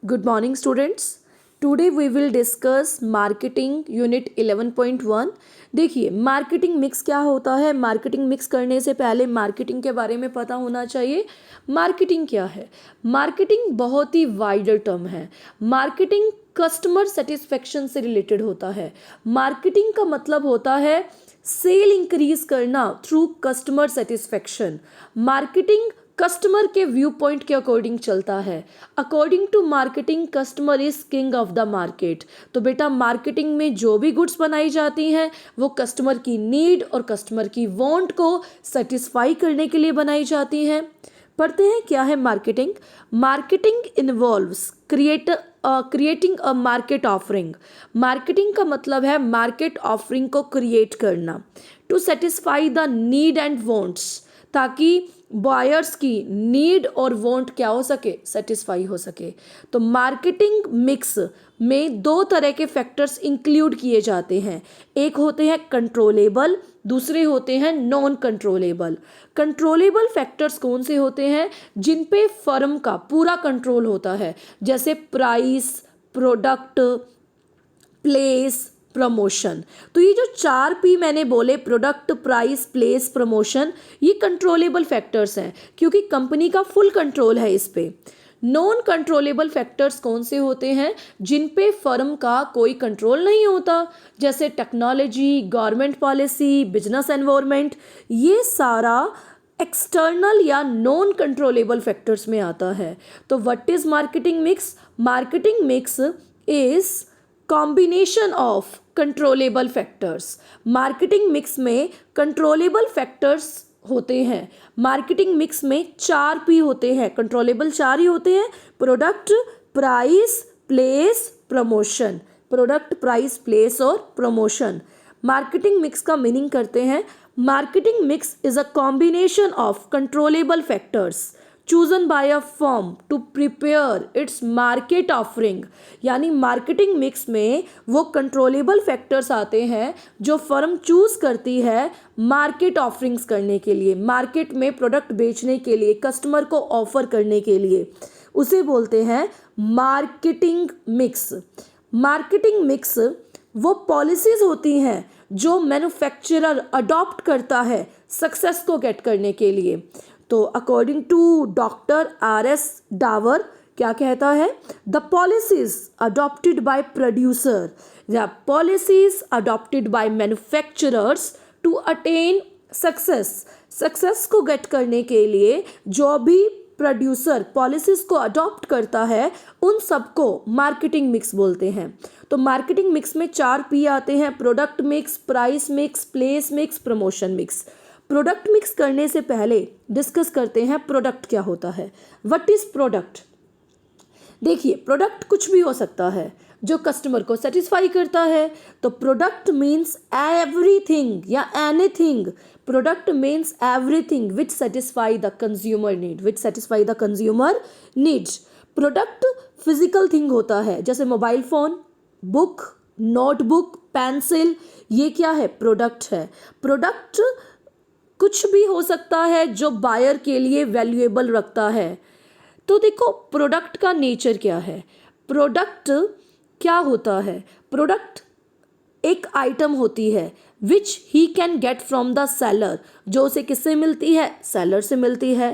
Good morning, students. Today we will discuss marketing unit 11.1. देखिए marketing mix क्या होता है। मार्केटिंग मिक्स करने से पहले मार्केटिंग के बारे में पता होना चाहिए। मार्केटिंग क्या है? मार्केटिंग बहुत ही वाइडर टर्म है। मार्केटिंग कस्टमर सेटिस्फेक्शन से रिलेटेड होता है। मार्केटिंग का मतलब होता है सेल इंक्रीज करना through customer satisfaction. Marketing customer के व्यू पॉइंट के अकॉर्डिंग चलता है। According to marketing customer is king of the market. तो बेटा मार्केटिंग में जो भी गुड्स बनाई जाती हैं वो कस्टमर की नीड और कस्टमर की वांट को सेटिस्फाई करने के लिए बनाई जाती हैं। पढ़ते हैं क्या है marketing. Marketing involves creating a market offering. Marketing का मतलब है मार्केट ऑफरिंग को क्रिएट करना to satisfy the need and wants, ताकि बायर्स की नीड और वांट क्या हो सके, सेटिस्फाई हो सके। तो मार्केटिंग मिक्स में दो तरह के फैक्टर्स इंक्लूड किए जाते हैं। एक होते हैं कंट्रोलेबल, दूसरे होते हैं नॉन कंट्रोलेबल। कंट्रोलेबल फैक्टर्स कौन से होते हैं? जिन पे फर्म का पूरा कंट्रोल होता है, जैसे प्राइस, प्रोडक्ट, प्लेस, प्रमोशन। तो ये जो 4P मैंने बोले, प्रोडक्ट, प्राइस, प्लेस, प्रमोशन, ये कंट्रोलेबल फैक्टर्स हैं क्योंकि कंपनी का फुल कंट्रोल है इस पे। नॉन कंट्रोलेबल फैक्टर्स कौन से होते हैं? जिन पे फर्म का कोई कंट्रोल नहीं होता, जैसे technology, government policy, business environment. ये सारा एक्सटर्नल या नॉन कंट्रोलेबल फैक्टर्स में आता है। तो what is marketing mix? Marketing mix is combination of controllable factors. Marketing mix में कंट्रोलेबल फैक्टर्स होते हैं। मार्केटिंग मिक्स में 4P होते हैं। कंट्रोलेबल 4 ही होते हैं: product, price, place, promotion. Product, price, place और प्रमोशन। मार्केटिंग मिक्स का मीनिंग करते हैं। Marketing mix is a combination of controllable factors chosen by a firm to prepare its market offering। यानी मार्केटिंग मिक्स में वो controllable factors आते हैं जो फर्म चूज करती है मार्केट ऑफरिंग्स करने के लिए, मार्केट में प्रोडक्ट बेचने के लिए, कस्टमर को ऑफर करने के लिए। उसे बोलते हैं मार्केटिंग मिक्स। मार्केटिंग मिक्स वो पॉलिसीज होती हैं जो मैन्युफैक्चरर अडॉप्ट करता है सक्सेस को गेट करने के लिए। तो according to doctor RS Dawar क्या कहता है? The policies adopted by producer या policies adopted by manufacturers to attain success. Success को गेट करने के लिए जो भी प्रोड्यूसर पॉलिसीज को अडॉप्ट करता है उन सबको मार्केटिंग मिक्स बोलते हैं। तो मार्केटिंग मिक्स में 4P आते हैं: product mix, price mix, place mix, promotion mix. Product mix करने से पहले डिस्कस करते हैं प्रोडक्ट क्या होता है। What is product? देखिए प्रोडक्ट कुछ भी हो सकता है जो कस्टमर को सेटिस्फाई करता है। तो प्रोडक्ट मीन्स एवरीथिंग या anything. Product means everything which satisfy the consumer need, which satisfy the consumer needs. Product physical thing होता है, जैसे mobile phone, book, notebook, pencil. ये क्या है? प्रोडक्ट है। प्रोडक्ट कुछ भी हो सकता है जो बायर के लिए वैल्यूएबल रखता है। तो देखो प्रोडक्ट का नेचर क्या है। प्रोडक्ट क्या होता है? प्रोडक्ट एक आइटम होती है which he can get from the seller, जो उसे किससे मिलती है? सेलर से मिलती है।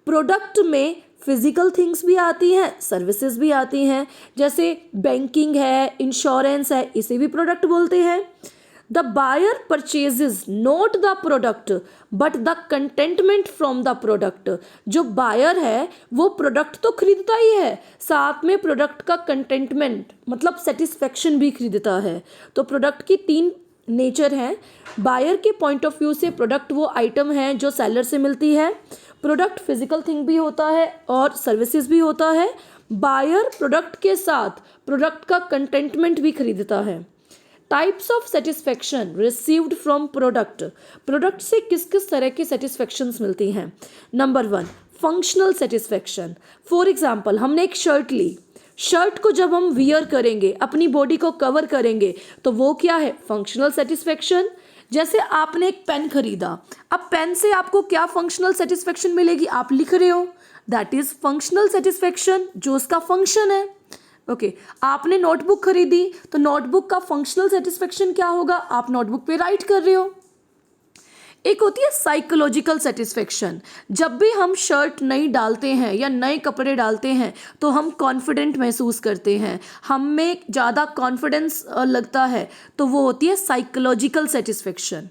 प्रोडक्ट में फिजिकल थिंग्स भी आती हैं, सर्विसेज भी आती हैं, जैसे बैंकिंग है, इंश्योरेंस है, इसे भी प्रोडक्ट बोलते हैं। The buyer purchases not the product but the contentment from the product. जो बायर है वो प्रोडक्ट तो खरीदता ही है, साथ में प्रोडक्ट का कंटेंटमेंट मतलब सेटिस्फेक्शन भी खरीदता है। तो प्रोडक्ट की 3 नेचर हैं। बायर के पॉइंट ऑफ व्यू से प्रोडक्ट वो आइटम है जो सेलर से मिलती है। प्रोडक्ट फिजिकल थिंग भी होता है और सर्विसेज भी होता है। बायर प्रोडक्ट के साथ प्रोडक्ट का कंटेंटमेंट भी खरीदता है। Types of satisfaction received from product. Product से किस किस तरह की सेटिस्फेक्शंस मिलती हैं? Number 1 functional satisfaction. For example हमने एक शर्ट ली, शर्ट को जब हम वियर करेंगे, अपनी बॉडी को कवर करेंगे, तो वो क्या है? Functional satisfaction. जैसे आपने एक पेन खरीदा, अब पेन से आपको क्या फंक्शनल सेटिस्फेक्शन मिलेगी? आप लिख रहे हो, दैट इज फंक्शनल सेटिस्फेक्शन, जो उसका फंक्शन है। ओके आपने नोटबुक खरीदी तो नोटबुक का फंक्शनल सेटिस्फेक्शन क्या होगा, आप नोटबुक पे राइट कर रहे हो। एक होती है साइकोलॉजिकल सेटिस्फेक्शन, जब भी हम शर्ट नई डालते हैं या नए कपड़े डालते हैं तो हम कॉन्फिडेंट महसूस करते हैं, हम में ज़्यादा कॉन्फिडेंस लगता है, तो वो होती है साइकोलॉजिकल सेटिस्फेक्शन।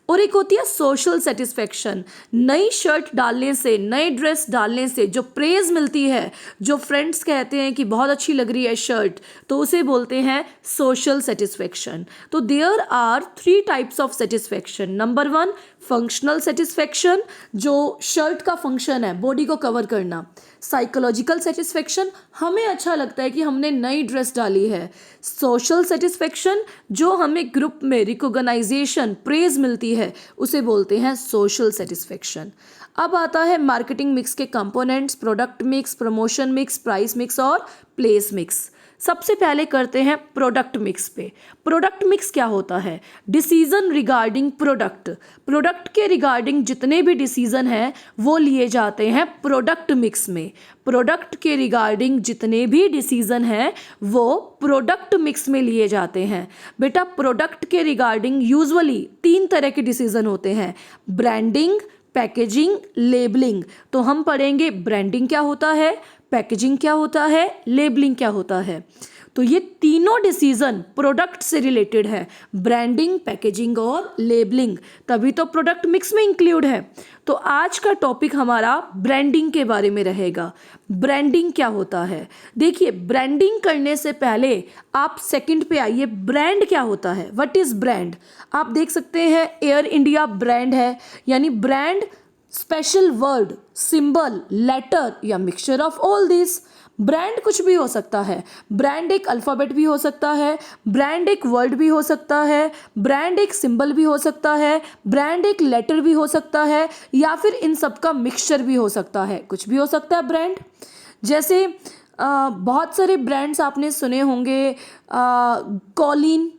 और एक होती है सोशल सेटिस्फेक्शन, नई शर्ट डालने से, नए ड्रेस डालने से जो प्रेज मिलती है, जो फ्रेंड्स कहते हैं कि बहुत अच्छी लग रही है शर्ट, तो उसे बोलते हैं सोशल सेटिस्फेक्शन। तो there are 3 types of satisfaction. Number 1 functional satisfaction, जो शर्ट का फंक्शन है बॉडी को कवर करना। साइकोलॉजिकल सेटिस्फेक्शन, हमें अच्छा लगता है कि हमने नई ड्रेस डाली है। सोशल सेटिस्फेक्शन, जो हमें ग्रुप में रिकॉग्नाइजेशन, प्रेज मिलती है, उसे बोलते हैं सोशल सेटिस्फेक्शन। अब आता है मार्केटिंग मिक्स के components, product mix, promotion mix, price mix और प्लेस मिक्स। सबसे पहले करते हैं प्रोडक्ट मिक्स पे। प्रोडक्ट मिक्स क्या होता है, डिसीजन रिगार्डिंग प्रोडक्ट, प्रोडक्ट के रिगार्डिंग जितने भी डिसीजन हैं वो लिए जाते हैं प्रोडक्ट मिक्स में। प्रोडक्ट के रिगार्डिंग जितने भी डिसीजन हैं वो प्रोडक्ट मिक्स में लिए जाते हैं। बेटा प्रोडक्ट के रिगार्डिंग यूजुअली 3 तरह के डिसीजन होते हैं, ब्रांडिंग, पैकेजिंग, लेबलिंग। तो हम पढ़ेंगे ब्रांडिंग क्या होता है, पैकेजिंग क्या होता है, लेबलिंग क्या होता है। तो ये तीनों डिसीजन प्रोडक्ट से रिलेटेड है, ब्रांडिंग, पैकेजिंग और लेबलिंग, तभी तो प्रोडक्ट मिक्स में इंक्लूड है। तो आज का टॉपिक हमारा ब्रांडिंग के बारे में रहेगा। ब्रांडिंग क्या होता है, देखिए ब्रांडिंग करने से पहले आप सेकंड पे आइए, ब्रांड क्या होता है, व्हाट इज ब्रांड। आप देख सकते हैं एयर इंडिया ब्रांड है, यानी brand special word, symbol, letter या mixture of all this. Brand कुछ भी हो सकता है, ब्रांड एक अल्फ़ाबेट भी हो सकता है, ब्रांड एक वर्ड भी हो सकता है, ब्रांड एक सिंबल भी हो सकता है, ब्रांड एक लेटर भी हो सकता है, या फिर इन सब का मिक्सचर भी हो सकता है, कुछ भी हो सकता है ब्रांड। जैसे बहुत सारे ब्रांड्स आपने सुने होंगे, कॉलिन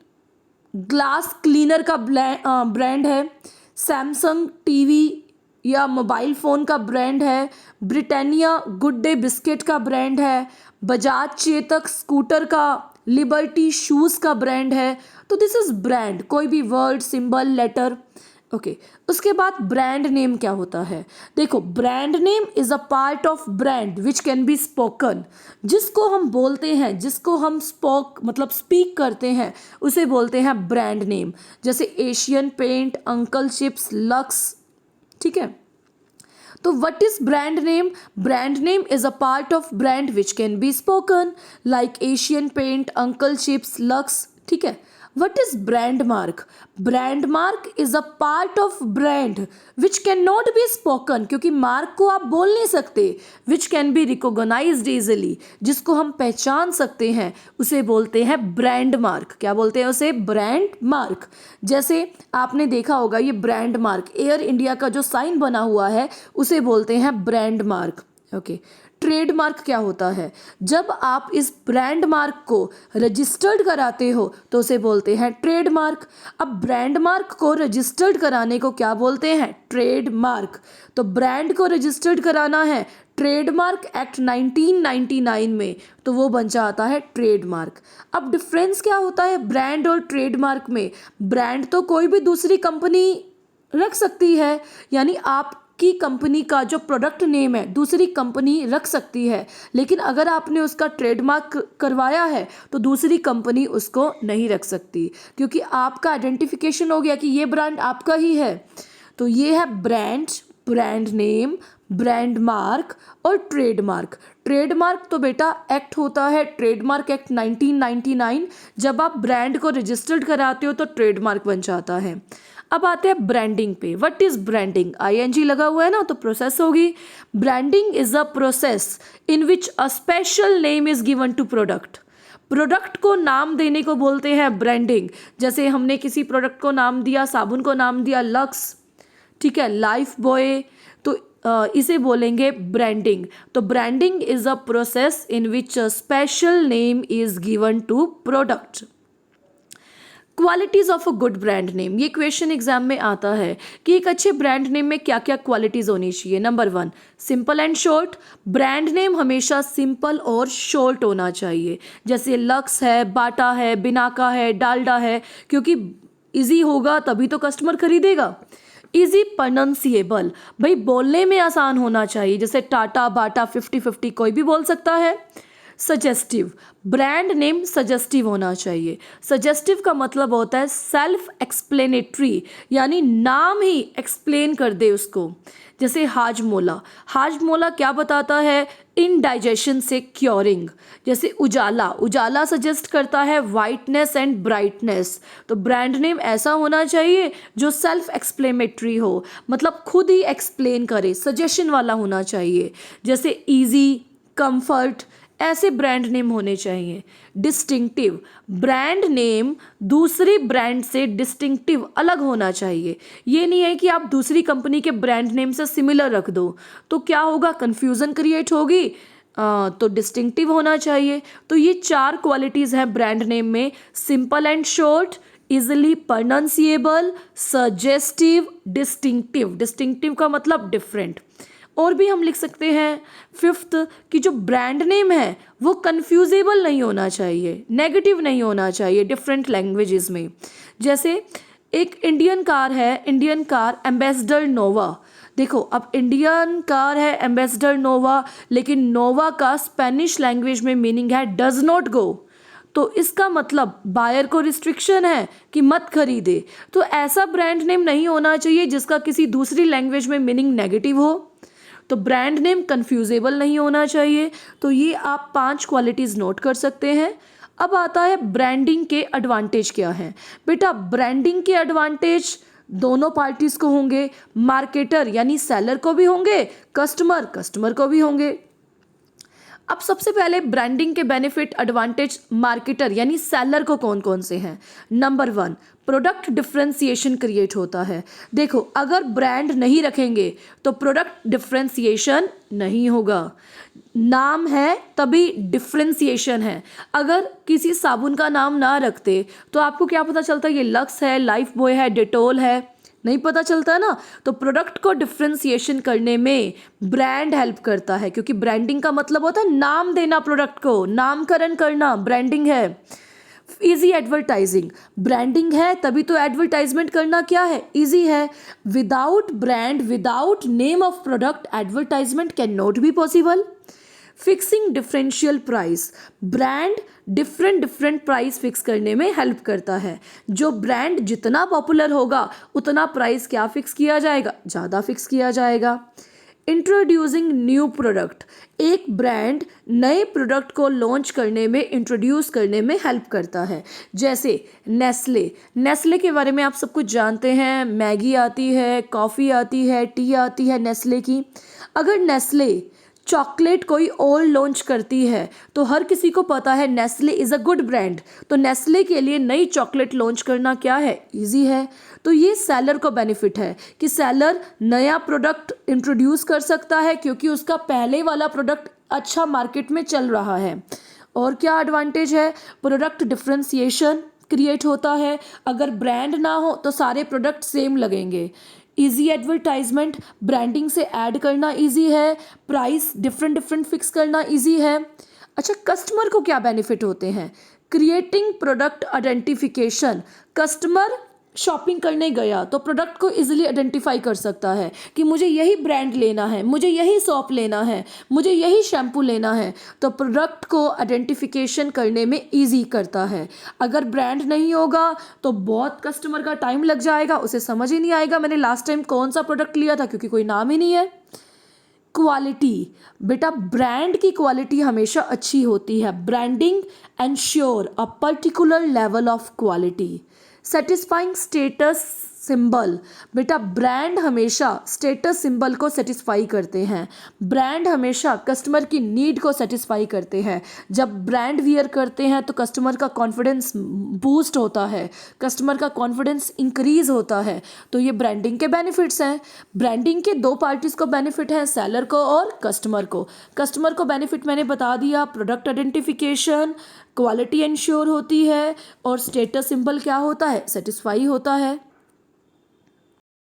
ग्लास क्लीनर का ब्रांड है, सैमसंग टीवी या मोबाइल फ़ोन का ब्रांड है, ब्रिटानिया गुड डे बिस्किट का ब्रांड है, बजाज चेतक स्कूटर का, लिबर्टी शूज़ का ब्रांड है। तो दिस इज़ ब्रांड, कोई भी वर्ड, सिंबल, लेटर। ओके उसके बाद ब्रांड नेम क्या होता है, देखो brand name is a part of brand which can be spoken, जिसको हम बोलते हैं, जिसको हम मतलब स्पीक करते हैं, उसे बोलते हैं ब्रांड नेम। जैसे Asian paint, Uncle Chips, Lux, ठीक है। तो what is brand name, brand name is a part of brand which can be spoken, like Asian paint, Uncle Chips, Lux, ठीक है। What is brand mark, brand mark is a part of brand which can not be spoken, क्योंकि mark को आप बोल नहीं सकते, which can be recognised easily, जिसको हम पहचान सकते हैं, उसे बोलते हैं ब्रांड मार्क। क्या बोलते हैं उसे, ब्रांड मार्क। जैसे आपने देखा होगा ये ब्रांड मार्क, एयर इंडिया का जो साइन बना हुआ है उसे बोलते हैं ब्रांड मार्क। ओके ट्रेडमार्क क्या होता है, जब आप इस ब्रांड मार्क को रजिस्टर्ड कराते हो तो उसे बोलते हैं ट्रेडमार्क। अब ब्रांड मार्क को रजिस्टर्ड कराने को क्या बोलते हैं, ट्रेडमार्क। तो ब्रांड को रजिस्टर्ड कराना है ट्रेडमार्क एक्ट 1999 में, तो वो बन जाता है ट्रेडमार्क। अब डिफरेंस क्या होता है ब्रांड और ट्रेडमार्क में, ब्रांड तो कोई भी दूसरी कंपनी रख सकती है, यानी आप की कंपनी का जो प्रोडक्ट नेम है दूसरी कंपनी रख सकती है, लेकिन अगर आपने उसका ट्रेडमार्क करवाया है तो दूसरी कंपनी उसको नहीं रख सकती, क्योंकि आपका आइडेंटिफिकेशन हो गया कि ये ब्रांड आपका ही है। तो ये है brand, brand name, brand mark और ट्रेडमार्क। ट्रेडमार्क तो बेटा एक्ट होता है ट्रेडमार्क एक्ट 1999, जब आप ब्रांड को रजिस्टर्ड कराते हो तो ट्रेडमार्क बन जाता है। अब आते हैं ब्रांडिंग पे। व्हाट इज ब्रांडिंग, ING लगा हुआ है ना तो प्रोसेस होगी। Branding is a process in which a special name is given to product, product को नाम देने को बोलते हैं ब्रांडिंग। जैसे हमने किसी प्रोडक्ट को नाम दिया, साबुन को नाम दिया लक्स, ठीक है, लाइफ बॉय, तो इसे बोलेंगे ब्रांडिंग। तो branding is a process in which a special name is given to product. Qualities of a good brand name, ये क्वेश्चन एग्जाम में आता है कि एक अच्छे ब्रांड नेम में क्या क्या क्वालिटीज़ होनी चाहिए। Number 1, simple and short. Brand name हमेशा सिंपल और शॉर्ट होना चाहिए, जैसे लक्स है, बाटा है, बिनाका है, डालडा है, क्योंकि इजी होगा तभी तो कस्टमर खरीदेगा। इजी प्रोनाउंसिएबल, भाई बोलने में आसान होना चाहिए, जैसे टाटा, बाटा, 50-50 कोई भी बोल सकता है। सजेस्टिव, ब्रांड नेम सजेस्टिव होना चाहिए। सजेस्टिव का मतलब होता है सेल्फ एक्सप्लेनेटरी, यानी नाम ही एक्सप्लेन कर दे उसको। जैसे हाजमोला, हाजमोला क्या बताता है, इनडाइजेशन से क्योरिंग। जैसे उजाला, उजाला सजेस्ट करता है वाइटनेस एंड ब्राइटनेस। तो ब्रांड नेम ऐसा होना चाहिए जो सेल्फ एक्सप्लेनेटरी हो, मतलब खुद ही एक्सप्लेन करे, सजेशन वाला होना चाहिए। जैसे इजी, कंफर्ट, ऐसे ब्रांड नेम होने चाहिए। डिस्टिंक्टिव, ब्रांड नेम दूसरी ब्रांड से डिस्टिंक्टिव अलग होना चाहिए। ये नहीं है कि आप दूसरी कंपनी के ब्रांड नेम से सिमिलर रख दो, तो क्या होगा, कंफ्यूजन क्रिएट होगी। तो डिस्टिंक्टिव होना चाहिए। तो ये 4 क्वालिटीज़ हैं ब्रांड नेम में, simple and short, easily pronounceable, suggestive, distinctive. Distinctive का मतलब डिफरेंट। और भी हम लिख सकते हैं 5th कि जो ब्रांड नेम है वो कन्फ्यूजेबल नहीं होना चाहिए, नेगेटिव नहीं होना चाहिए डिफरेंट लैंग्वेजेस में। जैसे एक इंडियन कार है, इंडियन कार एम्बेसडर नोवा। देखो, अब इंडियन कार है एम्बेसडर नोवा, लेकिन नोवा का स्पेनिश लैंग्वेज में मीनिंग है डज नॉट गो। तो इसका मतलब बायर को रिस्ट्रिक्शन है कि मत खरीदे। तो ऐसा ब्रांड नेम नहीं होना चाहिए जिसका किसी दूसरी लैंग्वेज में मीनिंग नेगेटिव हो। तो ब्रांड नेम कन्फ्यूजेबल नहीं होना चाहिए। तो ये आप 5 क्वालिटीज़ नोट कर सकते हैं। अब आता है ब्रांडिंग के एडवांटेज क्या हैं। बेटा, ब्रांडिंग के एडवांटेज दोनों पार्टीज़ को होंगे, मार्केटर यानी सेलर को भी होंगे, कस्टमर को भी होंगे। अब सबसे पहले ब्रांडिंग के बेनिफिट एडवांटेज मार्केटर यानी सेलर को कौन कौन से हैं। नंबर 1, प्रोडक्ट डिफ्रेंसिएशन क्रिएट होता है। देखो, अगर ब्रांड नहीं रखेंगे तो प्रोडक्ट डिफ्रेंसिएशन नहीं होगा। नाम है तभी डिफ्रेंसिएशन है। अगर किसी साबुन का नाम ना रखते तो आपको क्या पता चलता ये लक्स है, लाइफ बॉय है, डेटोल है, नहीं पता चलता है ना। तो प्रोडक्ट को डिफ्रेंसिएशन करने में ब्रांड हेल्प करता है, क्योंकि ब्रांडिंग का मतलब होता है नाम देना, प्रोडक्ट को नामकरण करना, ब्रांडिंग है। इजी एडवर्टाइजिंग, ब्रांडिंग है तभी तो एडवर्टाइजमेंट करना क्या है, इजी है। Without brand, without name of product, advertisement can not be possible. Fixing differential price, brand different price fix करने में हेल्प करता है। जो ब्रांड जितना पॉपुलर होगा उतना प्राइस क्या फिक्स किया जाएगा, ज़्यादा फिक्स किया जाएगा। इंट्रोड्यूसिंग न्यू प्रोडक्ट, एक ब्रांड नए प्रोडक्ट को लॉन्च करने में, इंट्रोड्यूस करने में हेल्प करता है। जैसे नेस्ले, नेस्ले के बारे में आप सब कुछ जानते हैं, मैगी आती है, कॉफ़ी आती है, टी आती है नेस्ले की। अगर नेस्ले चॉकलेट कोई और लॉन्च करती है तो हर किसी को पता है Nestle is a good brand, तो नेस्ले के लिए नई चॉकलेट लॉन्च करना क्या है, इजी है। तो ये सेलर को बेनिफिट है कि सेलर नया प्रोडक्ट इंट्रोड्यूस कर सकता है क्योंकि उसका पहले वाला प्रोडक्ट अच्छा मार्केट में चल रहा है। और क्या एडवांटेज है, प्रोडक्ट डिफ्रेंसिएशन क्रिएट होता है। अगर ब्रांड ना हो तो सारे प्रोडक्ट सेम लगेंगे। इजी एडवर्टाइजमेंट, ब्रांडिंग से ऐड करना इजी है। प्राइस डिफरेंट फिक्स करना इजी है। अच्छा, कस्टमर को क्या बेनिफिट होते हैं, creating product identification, customer shopping करने गया तो प्रोडक्ट को इजीली आइडेंटिफाई कर सकता है कि मुझे यही ब्रांड लेना है, मुझे यही सॉप लेना है, मुझे यही शैम्पू लेना है। तो प्रोडक्ट को आइडेंटिफिकेशन करने में इजी करता है। अगर ब्रांड नहीं होगा तो बहुत कस्टमर का टाइम लग जाएगा, उसे समझ ही नहीं आएगा मैंने लास्ट टाइम कौन सा प्रोडक्ट लिया था, क्योंकि कोई नाम ही नहीं है। क्वालिटी, बेटा ब्रांड की क्वालिटी हमेशा अच्छी होती है। Branding ensure a particular level of quality. Satisfying status symbol, बेटा ब्रांड हमेशा स्टेटस सिंबल को सेटिस्फाई करते हैं। ब्रांड हमेशा कस्टमर की नीड को सेटिस्फाई करते हैं। जब ब्रांड वियर करते हैं तो कस्टमर का कॉन्फिडेंस बूस्ट होता है, कस्टमर का कॉन्फिडेंस इंक्रीज होता है। तो ये ब्रांडिंग के बेनिफिट्स हैं। ब्रांडिंग के दो पार्टीज को बेनिफिट है, सेलर को और कस्टमर को। कस्टमर को बेनिफिट मैंने बता दिया, प्रोडक्ट आइडेंटिफिकेशन, क्वालिटी इंश्योर होती है, और स्टेटस सिंबल क्या होता है, सेटिस्फाई होता है।